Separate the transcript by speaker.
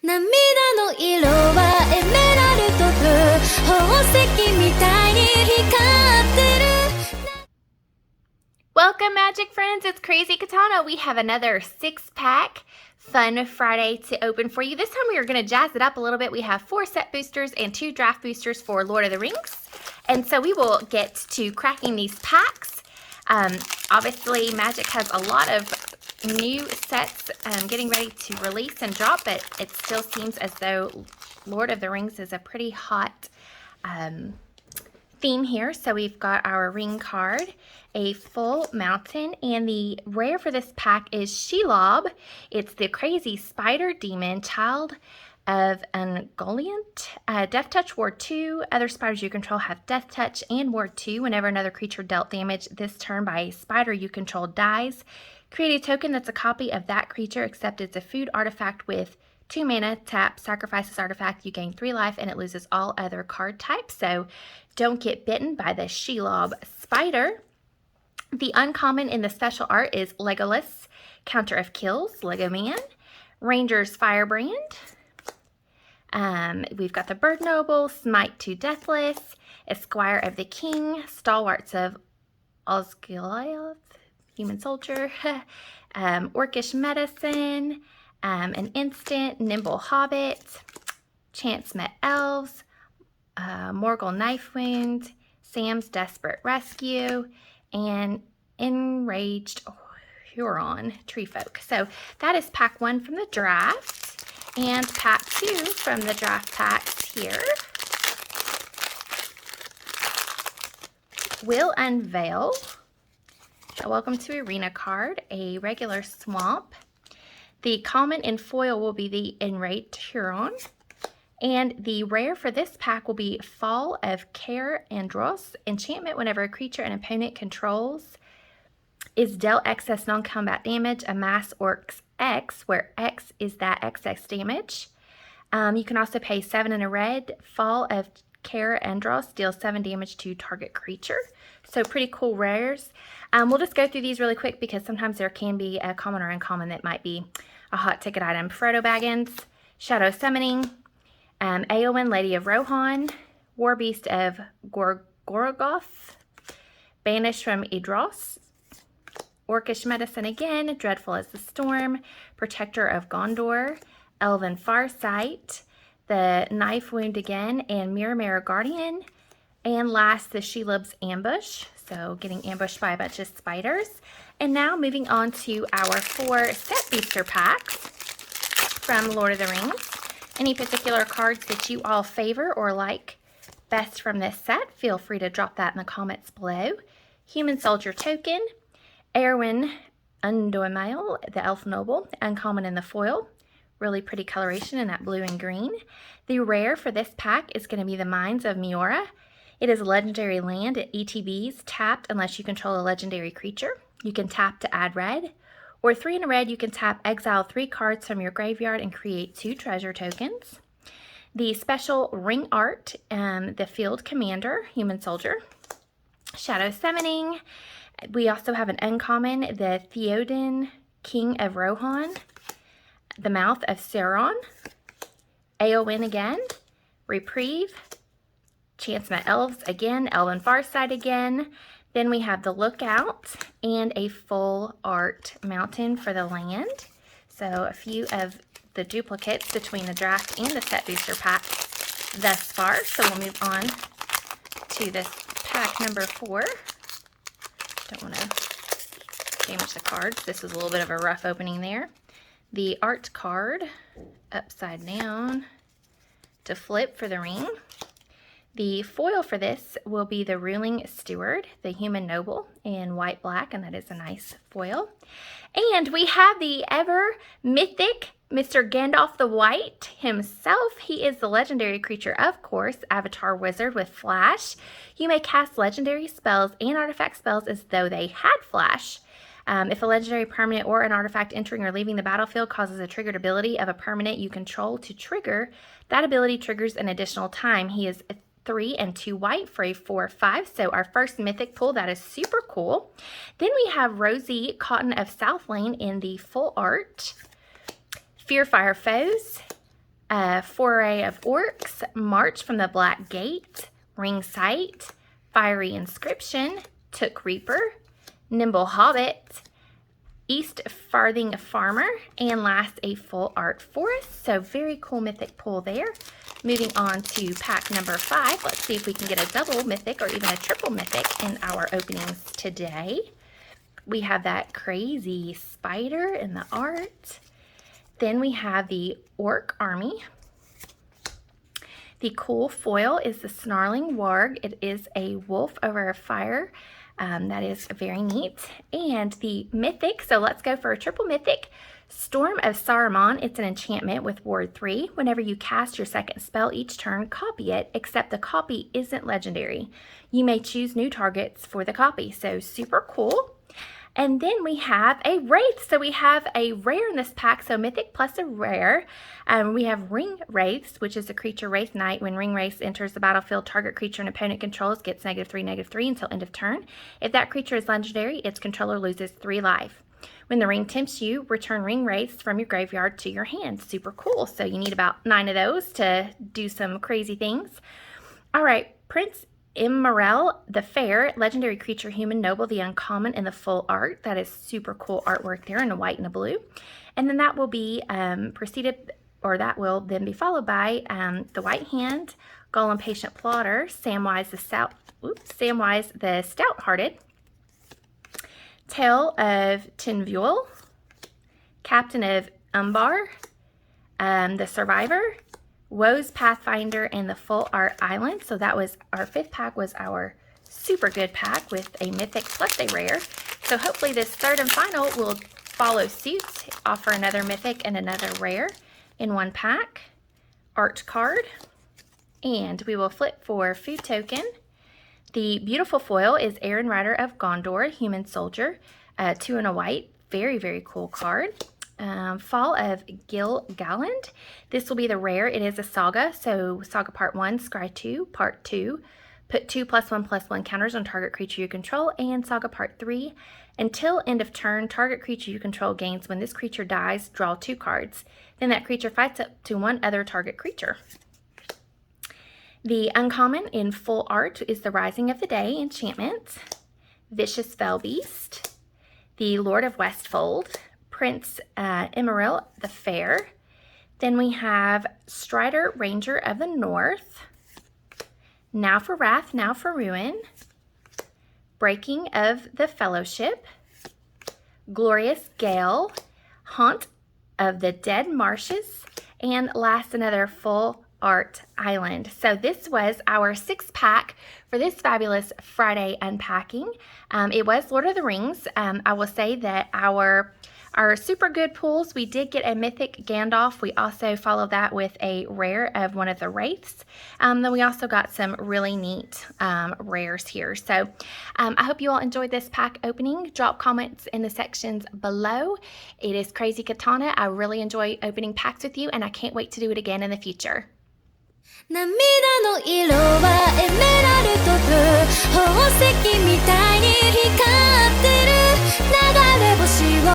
Speaker 1: 涙の色はエメラルドブルー宝石みたいに光ってる
Speaker 2: Welcome, Magic Friends. It's Krazyy Katana. We have another 6-pack Fun Friday to open for you. This time we are going to jazz it up a little bit. We have 4 set boosters and 2 draft boosters for Lord of the Rings. And so we will get to cracking these packs. Obviously, Magic has a lot of new sets getting ready to release and drop, but it still seems as though Lord of the Rings is a pretty hot theme here. So we've got our ring card, a full mountain, and the rare for this pack is Shelob. It's the Krazyy Spider Demon, child of Ungoliant. Death Touch Ward 2. Other spiders you control have Death Touch and Ward 2. Whenever another creature dealt damage this turn by a spider you control dies, create a token that's a copy of that creature, except it's a food artifact with 2 mana, tap, sacrifice this artifact, you gain 3 life, and it loses all other card types. So don't get bitten by the Shelob Spider. The uncommon in the special art is Legolas, Counter of Kills, Lego Man, Ranger's Firebrand. We've got the Bird Noble, Smite to Deathless, Esquire of the King, Stalwarts of Osgiliath, Human Soldier, Orcish Medicine, an Instant, Nimble Hobbit, Chance Met Elves, Morgul Knife Wound, Sam's Desperate Rescue, and Enraged Huron Tree Folk. So that is pack 1 from the draft, and pack 2 from the draft packs here will unveil a Welcome to Arena card, a regular Swamp. The common in foil will be the Enraged Huron. And the rare for this pack will be Fall of Care Andros. Enchantment: whenever a creature an opponent controls is dealt excess non-combat damage, amass Orcs X, where X is that excess damage. You can also pay 7 and a red. Fall of Care Andros deals 7 damage to target creature. So pretty cool rares. We'll just go through these really quick because sometimes there can be a common or uncommon that might be a hot ticket item. Frodo Baggins, Shadow Summoning, Eowyn, Lady of Rohan, Warbeast of Gorogoth, Banished from Idros, Orcish Medicine again, Dreadful as the Storm, Protector of Gondor, Elven Farsight, the Knife Wound again, and Mirror Guardian, and last the Shelob's Ambush, so getting ambushed by a bunch of spiders. And now moving on to our 4 set booster packs from Lord of the Rings. Any particular cards that you all favor or like best from this set, feel free to drop that in the comments below. Human Soldier Token, Erwin Undomail, the Elf Noble, uncommon in the foil. Really pretty coloration in that blue and green. The rare for this pack is going to be the Mines of Miora. It is a legendary land at ETBs, tapped unless you control a legendary creature. You can tap to add red. Or 3 in a red, you can tap, exile 3 cards from your graveyard and create 2 treasure tokens. The special ring art, the Field Commander, Human Soldier. Shadow Summoning. We also have an uncommon, the Theoden, King of Rohan. The Mouth of Sauron. Eowyn again. Reprieve. Chance Met Elves again. Elven Farsight again. Then we have the Lookout and a full art mountain for the land. So a few of the duplicates between the draft and the set booster pack thus far. So we'll move on to this pack number 4. Don't want to damage the cards. This was a little bit of a rough opening there. The art card upside down to flip for the ring. The foil for this will be the Ruling Steward, the Human Noble, in white-black, and that is a nice foil. And we have the ever mythic Mr. Gandalf the White himself. He is the legendary creature, of course, Avatar Wizard with Flash. You may cast legendary spells and artifact spells as though they had Flash. If a legendary permanent or an artifact entering or leaving the battlefield causes a triggered ability of a permanent you control to trigger, that ability triggers an additional time. He is 3 and 2 white for a 4/5. So our first mythic pull, that is super cool. Then we have Rosie Cotton of South Lane in the full art. Fearfire Foes, Foray of Orcs, March from the Black Gate, Ring Sight, Fiery Inscription, Took Reaper, Nimble Hobbit, East Farthing Farmer, and last a full art forest. So very cool mythic pull there. Moving on to pack number 5. Let's see if we can get a double mythic or even a triple mythic in our openings today. We have that crazy spider in the art. Then we have the Orc Army. The cool foil is the Snarling Warg. It is a wolf over a fire. That is very neat. And the mythic, so let's go for a triple mythic. Storm of Saruman. It's an enchantment with Ward 3. Whenever you cast your second spell each turn, copy it, except the copy isn't legendary. You may choose new targets for the copy, so super cool. And then we have a Wraith. So we have a rare in this pack, so mythic plus a rare. We have Ring Wraiths, which is a creature Wraith Knight. When Ring Wraiths enters the battlefield, target creature an opponent controls gets -3/-3 until end of turn. If that creature is legendary, its controller loses 3 life. When the ring tempts you, return Ring Wraiths from your graveyard to your hand. Super cool. So you need about 9 of those to do some crazy things. All right, Prince Immerel the Fair, legendary creature, human, noble, the uncommon, in the full art. That is super cool artwork there in a white and a blue. And then that will be that will then be followed by the White Hand, Golem Patient Plotter, Samwise the Stout-Hearted, Tale of Tinvuel, Captain of Umbar, the Survivor, Woe's Pathfinder, and the Full Art Island. So that was our 5th pack, was our super good pack with a mythic plus a rare. So hopefully this 3rd and final will follow suit, offer another mythic and another rare in one pack. Art card, and we will flip for food token. The beautiful foil is Aaron Rider of Gondor, human soldier, 2 and a white. Very, very cool card. Fall of Gil Galland. This will be the rare. It is a saga, so Saga Part 1, Scry 2, Part 2. Put 2 +1/+1 counters on target creature you control. And Saga Part 3. Until end of turn, target creature you control gains. When this creature dies, draw 2 cards. Then that creature fights up to 1 other target creature. The uncommon in full art is the Rising of the Day enchantment. Vicious Fell Beast. The Lord of Westfold. Prince Immerel the Fair. Then we have Strider Ranger of the North. Now for Wrath, Now for Ruin. Breaking of the Fellowship. Glorious Gale. Haunt of the Dead Marshes. And last, another Full Art Island. So this was our 6th pack for this fabulous Friday unpacking. It was Lord of the Rings. I will say that our super good pulls, we did get a mythic Gandalf. We also followed that with a rare of one of the Wraiths. Then we also got some really neat rares here. So I hope you all enjoyed this pack opening. Drop comments in the sections below. It is Krazyy Katana. I really enjoy opening packs with you, and I can't wait to do it again in the future.
Speaker 1: 涙の色はエメラルドと宝石みたいに光ってる流れ星を